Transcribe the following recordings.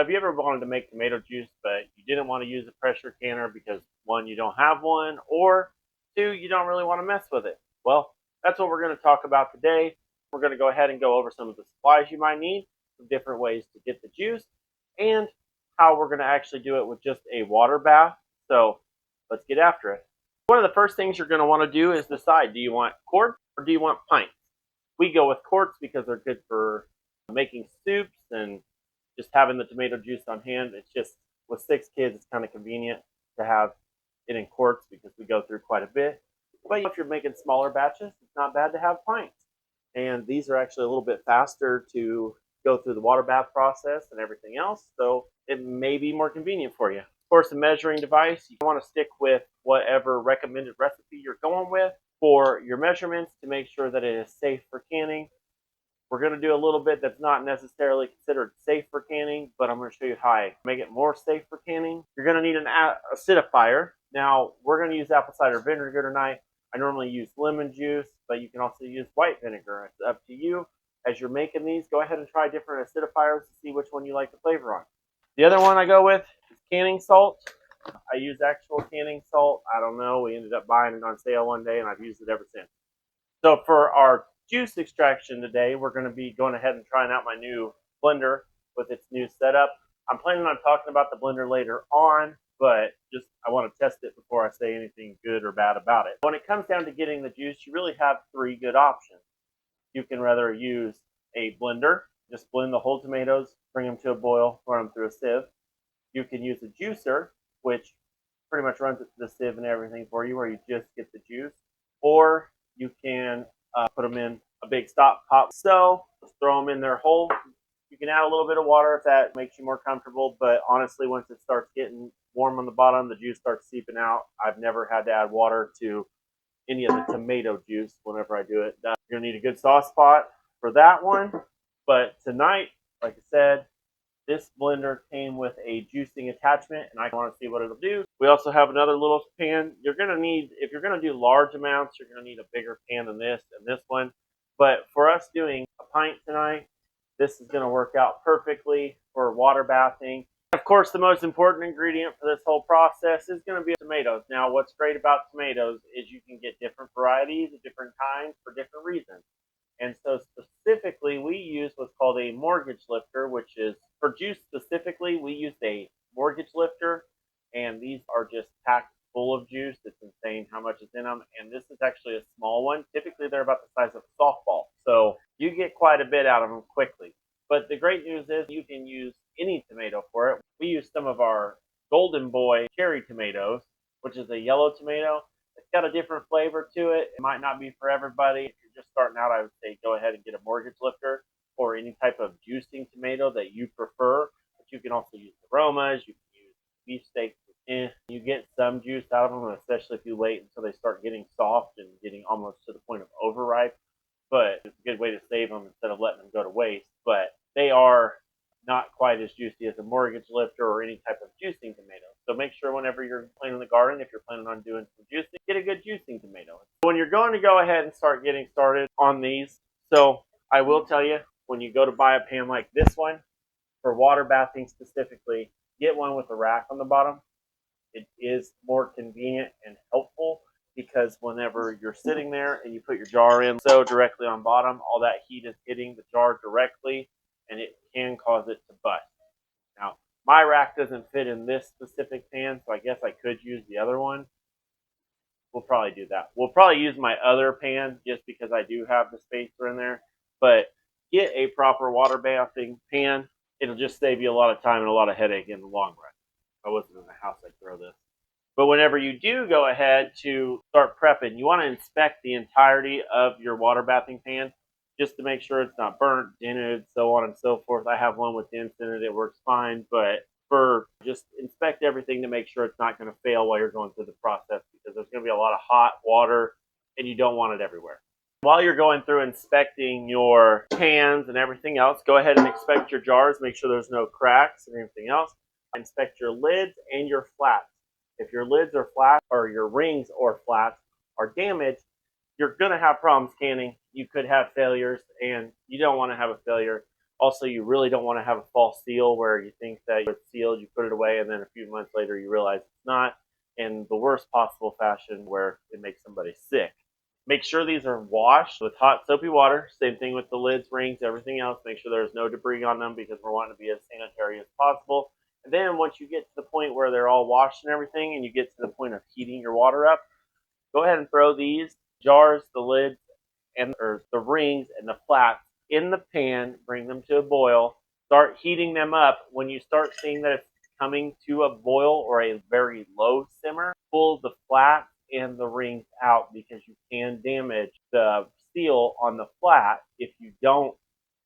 Have you ever wanted to make tomato juice, but you didn't want to use a pressure canner because one, you don't have one, or two, you don't really want to mess with it? Well, that's what we're going to talk about today. We're going to go ahead and go over some of the supplies you might need, some different ways to get the juice, and how we're going to actually do it with just a water bath. So let's get after it. One of the first things you're going to want to do is decide, do you want quarts or do you want pints? We go with quarts because they're good for making soups and just having the tomato juice on hand. It's just, with 6 kids, it's kind of convenient to have it in quarts because we go through quite a bit. But if you're making smaller batches, it's not bad to have pints. And these are actually a little bit faster to go through the water bath process and everything else, so it may be more convenient for you. Of course, a measuring device, you want to stick with whatever recommended recipe you're going with for your measurements to make sure that it is safe for canning. We're going to do a little bit that's not necessarily considered safe for canning, but I'm going to show you how I make it more safe for canning. You're going to need an acidifier. Now, we're going to use apple cider vinegar tonight. I normally use lemon juice, but you can also use white vinegar. It's up to you. As you're making these, go ahead and try different acidifiers to see which one you like the flavor on. The other one I go with is canning salt. I use actual canning salt. I don't know. We ended up buying it on sale one day, and I've used it ever since. So for our juice extraction today, we're going to be going ahead and trying out my new blender with its new setup. I'm planning on talking about the blender later on, but just I want to test it before I say anything good or bad about it. When it comes down to getting the juice, you really have 3 good options. You can rather use a blender, just blend the whole tomatoes, bring them to a boil, run them through a sieve. You can use a juicer, which pretty much runs it through the sieve and everything for you, where you just get the juice. Or you can put them in a big stock pot. So just throw them in there whole. You can add a little bit of water if that makes you more comfortable, but honestly, once it starts getting warm on the bottom, the juice starts seeping out. I've never had to add water to any of the tomato juice whenever I do it. You're going to need a good sauce pot for that one. But tonight, like I said, this blender came with a juicing attachment, and I want to see what it'll do. We also have another little pan. You're going to need, if you're going to do large amounts, you're going to need a bigger pan than this and this one. But for us doing a pint tonight, this is going to work out perfectly for water bathing. Of course, the most important ingredient for this whole process is going to be tomatoes. Now, what's great about tomatoes is you can get different varieties of different kinds for different reasons. And so specifically, we use what's called a mortgage lifter, which is, for juice specifically, we use a mortgage lifter, and these are just packed full of juice. It's insane how much is in them, and this is actually a small one. Typically, they're about the size of a softball, so you get quite a bit out of them quickly. But the great news is you can use any tomato for it. We use some of our Golden Boy cherry tomatoes, which is a yellow tomato. It's got a different flavor to it. It might not be for everybody. If you're just starting out, I would say go ahead and get a mortgage lifter or any type of juicing tomato that you prefer. But you can also use aromas. You can use beefsteak. You get some juice out of them, especially if you wait until they start getting soft and getting almost to the point of overripe. But it's a good way to save them instead of letting them go to waste. But they are not quite as juicy as a mortgage lifter or any type of juicing tomato. So make sure whenever you're planting the garden, if you're planning on doing some juicing, get a good juicing tomato. When you're going to go ahead and start getting started on these, so I will tell you, when you go to buy a pan like this one, for water bathing specifically, get one with a rack on the bottom. It is more convenient and helpful because whenever you're sitting there and you put your jar in so directly on bottom, all that heat is hitting the jar directly, and it can cause it to bust. Now, my rack doesn't fit in this specific pan, so I guess I could use the other one. We'll probably do that. We'll probably use my other pan just because I do have the spacer in there. But get a proper water bathing pan. It'll just save you a lot of time and a lot of headache in the long run. If I wasn't in the house, I'd throw this. But whenever you do go ahead to start prepping, you want to inspect the entirety of your water bathing pan just to make sure it's not burnt, dented, so on and so forth. I have one with dents in it. It works fine. But just inspect everything to make sure it's not going to fail while you're going through the process, because there's going to be a lot of hot water and you don't want it everywhere. While you're going through inspecting your pans and everything else, go ahead and inspect your jars. Make sure there's no cracks and everything else. Inspect your lids and your flats. If your lids are flat or your rings or flats are damaged, you're going to have problems canning. You could have failures, and you don't want to have a failure. Also, you really don't want to have a false seal where you think that it's sealed, you put it away, and then a few months later you realize it's not, in the worst possible fashion where it makes somebody sick. Make sure these are washed with hot soapy water. Same thing with the lids, rings, everything else. Make sure there's no debris on them because we're wanting to be as sanitary as possible. And then once you get to the point where they're all washed and everything, and you get to the point of heating your water up, go ahead and throw these jars, the lids, and or the rings and the flats in the pan. Bring them to a boil. Start heating them up. When you start seeing that it's coming to a boil or a very low simmer, pull the flats and the rings out because you can damage the seal on the flat if you don't,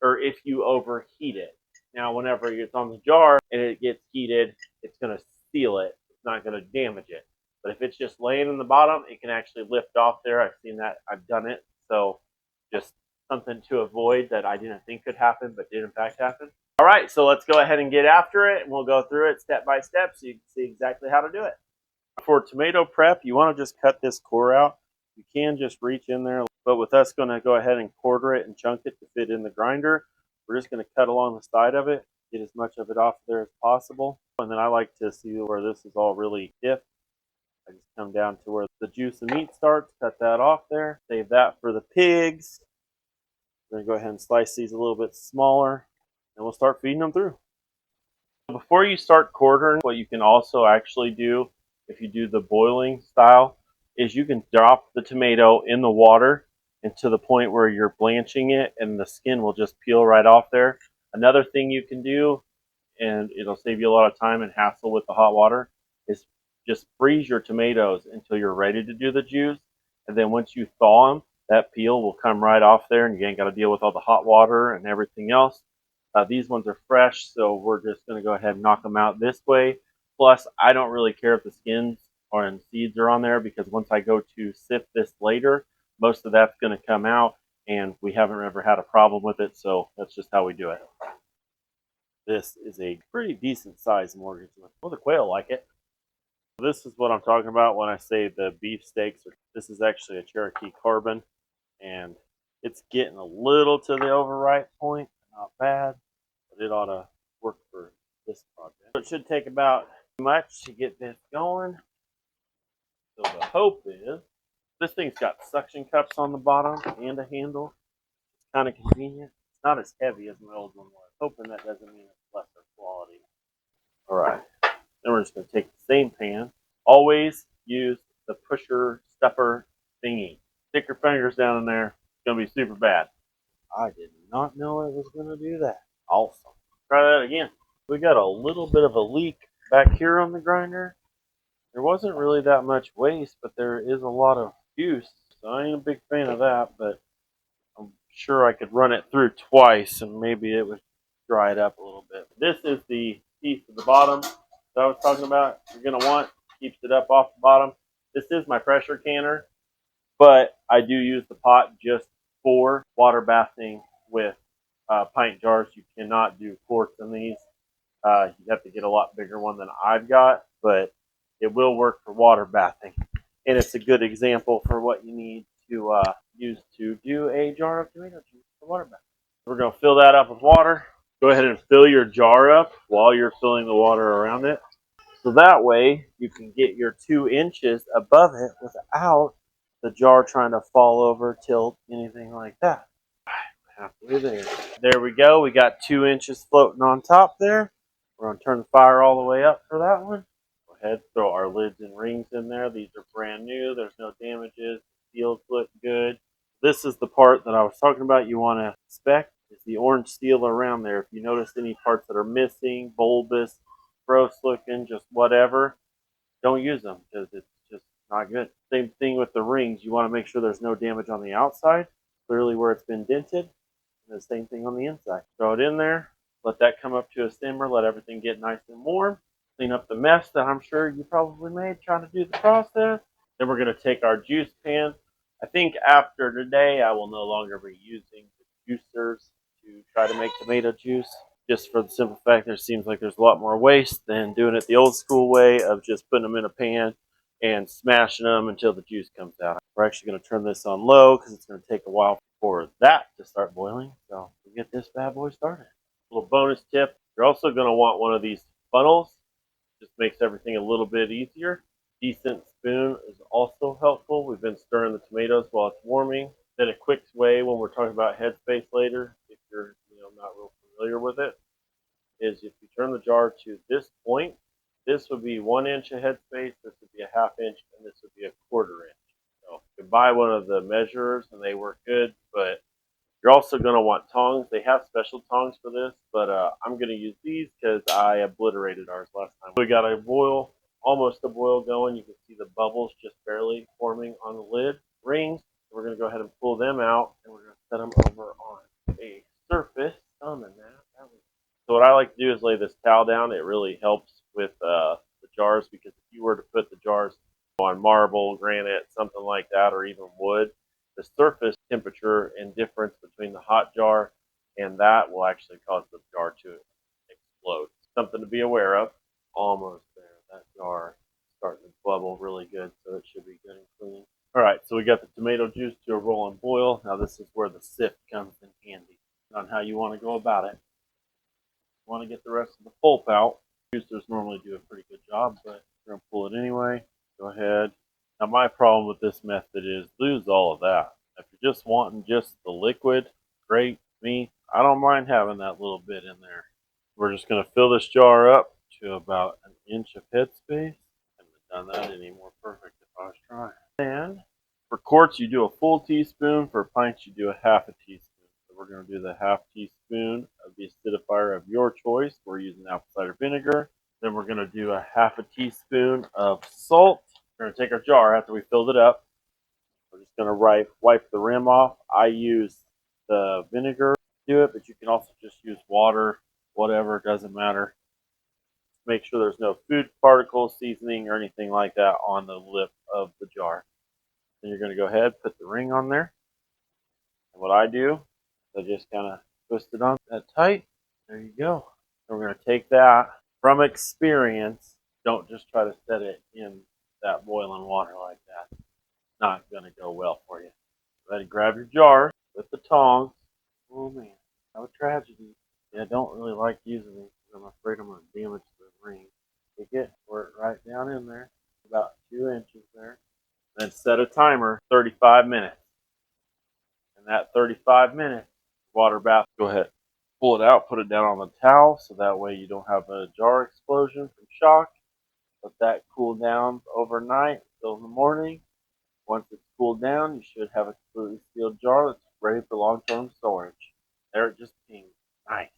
or if you overheat it. Now, whenever it's on the jar and it gets heated, it's going to seal it. It's not going to damage it. But if it's just laying in the bottom, it can actually lift off there. I've seen that. I've done it. So just something to avoid that I didn't think could happen, but did in fact happen. All right, so let's go ahead and get after it, and we'll go through it step by step so you can see exactly how to do it. For tomato prep, you want to just cut this core out. You can just reach in there, but with us going to go ahead and quarter it and chunk it to fit in the grinder, we're just going to cut along the side of it, get as much of it off there as possible. And then I like to see where this is all really stiff. I just come down to where the juice and meat starts, cut that off there, save that for the pigs. We're going to go ahead and slice these a little bit smaller, and we'll start feeding them through. Before you start quartering, what you can also actually do, if you do the boiling style, is you can drop the tomato in the water and to the point where you're blanching it and the skin will just peel right off there. Another thing you can do, and it'll save you a lot of time and hassle with the hot water, is just freeze your tomatoes until you're ready to do the juice. And then once you thaw them, that peel will come right off there and you ain't got to deal with all the hot water and everything else. These ones are fresh, so we're just going to go ahead and knock them out this way. Plus, I don't really care if the skins or seeds are on there because once I go to sift this later, most of that's going to come out and we haven't ever had a problem with it, so that's just how we do it. This is a pretty decent sized mortgage. Well, the quail like it. This is what I'm talking about when I say the beef steaks. This is actually a Cherokee Carbon, and it's getting a little to the overripe point. Not bad, but it ought to work for this project. So it should take about much to get this going. So the hope is, this thing's got suction cups on the bottom and a handle. It's kind of convenient. It's not as heavy as my old one was. Hoping that doesn't mean it's lesser quality. All right. Then we're just going to take the same pan. Always use the pusher stuffer thingy. Stick your fingers down in there. It's going to be super bad. I did not know it was going to do that. Awesome. Try that again. We got a little bit of a leak back here on the grinder. There wasn't really that much waste, but there is a lot of juice. So I ain't a big fan of that, but I'm sure I could run it through twice and maybe it would dry it up a little bit. This is the piece at the bottom that I was talking about. You're going to want, keeps it up off the bottom. This is my pressure canner, but I do use the pot just for water bathing with pint jars. You cannot do quarts in these. You have to get a lot bigger one than I've got, but it will work for water bathing. And it's a good example for what you need to use to do a jar of tomato juice for water bathing. We're going to fill that up with water. Go ahead and fill your jar up while you're filling the water around it. So that way you can get your 2 inches above it without the jar trying to fall over, tilt, anything like that. Halfway there. There we go. We got 2 inches floating on top there. We're going to turn the fire all the way up for that one. Go ahead, throw our lids and rings in there. These are brand new. There's no damages. The seals look good. This is the part that I was talking about you want to inspect. Is the orange seal around there. If you notice any parts that are missing, bulbous, gross looking, just whatever, don't use them because it's just not good. Same thing with the rings. You want to make sure there's no damage on the outside, clearly where it's been dented. And the same thing on the inside. Throw it in there, let that come up to a simmer, let everything get nice and warm. Clean up the mess that I'm sure you probably made trying to do the process. Then we're going to take our juice pan. I think after today, I will no longer be using the juicers to try to make tomato juice. Just for the simple fact there seems like there's a lot more waste than doing it the old school way of just putting them in a pan and smashing them until the juice comes out. We're actually going to turn this on low because it's going to take a while for that to start boiling. So we'll get this bad boy started. Little bonus tip, you're also going to want one of these funnels. Just makes everything a little bit easier. Decent spoon is also helpful. We've been stirring the tomatoes while it's warming. Then a quick way when we're talking about headspace later, if you're not real familiar with it, is if you turn the jar to this point, this would be 1 inch of headspace, this would be a half inch, and this would be a quarter inch. So you can buy one of the measurers and they work good, but you're also going to want tongs. They have special tongs for this, but I'm going to use these because I obliterated ours last time. We got a boil, almost a boil going. You can see the bubbles just barely forming on the lid. Rings, we're going to go ahead and pull them out, and we're going to set them over on a surface. So what I like to do is lay this towel down. It really helps with the jars, because if you were to put the jars on marble, granite, something like that, or even wood, the surface temperature and difference between the hot jar and that will actually cause the jar to explode. Something to be aware of. Almost there. That jar is starting to bubble really good, so it should be good and clean. All right, so we got the tomato juice to a rolling boil. Now this is where the sift comes in handy on how you want to go about it. You want to get the rest of the pulp out. Juicers normally do a pretty good job, but we're going to pull it anyway. Go ahead. Now my problem with this method is lose all of that. If you're just wanting just the liquid, great. Me, I don't mind having that little bit in there. We're just going to fill this jar up to about 1 inch of headspace. I haven't done that any more perfect if I was trying. And for quarts, you do a full teaspoon. For pints, you do a half a teaspoon. So we're going to do the half teaspoon of the acidifier of your choice. We're using apple cider vinegar. Then we're going to do a half a teaspoon of salt. We're going to take our jar after we filled it up. We're just going to wipe the rim off. I use the vinegar to do it, but you can also just use water, whatever, it doesn't matter. Make sure there's no food particles, seasoning, or anything like that on the lip of the jar. Then you're going to go ahead, put the ring on there. And what I do, I just kind of twist it on that tight. There you go. And we're going to take that from experience. Don't just try to set it in that boiling water like that. Not going to go well for you. Go ahead and grab your jar with the tongs. Oh man, how a tragedy. Yeah, I don't really like using these because I'm afraid I'm going to damage the ring. Take it, pour it right down in there, about 2 inches there. Then set a timer, 35 minutes. And that 35 minutes water bath, go ahead, pull it out, put it down on the towel so that way you don't have a jar explosion from shock. Let that cool down overnight until in the morning. Once it's cooled down, you should have a completely sealed jar that's ready for long-term storage. There it just pinged. Nice.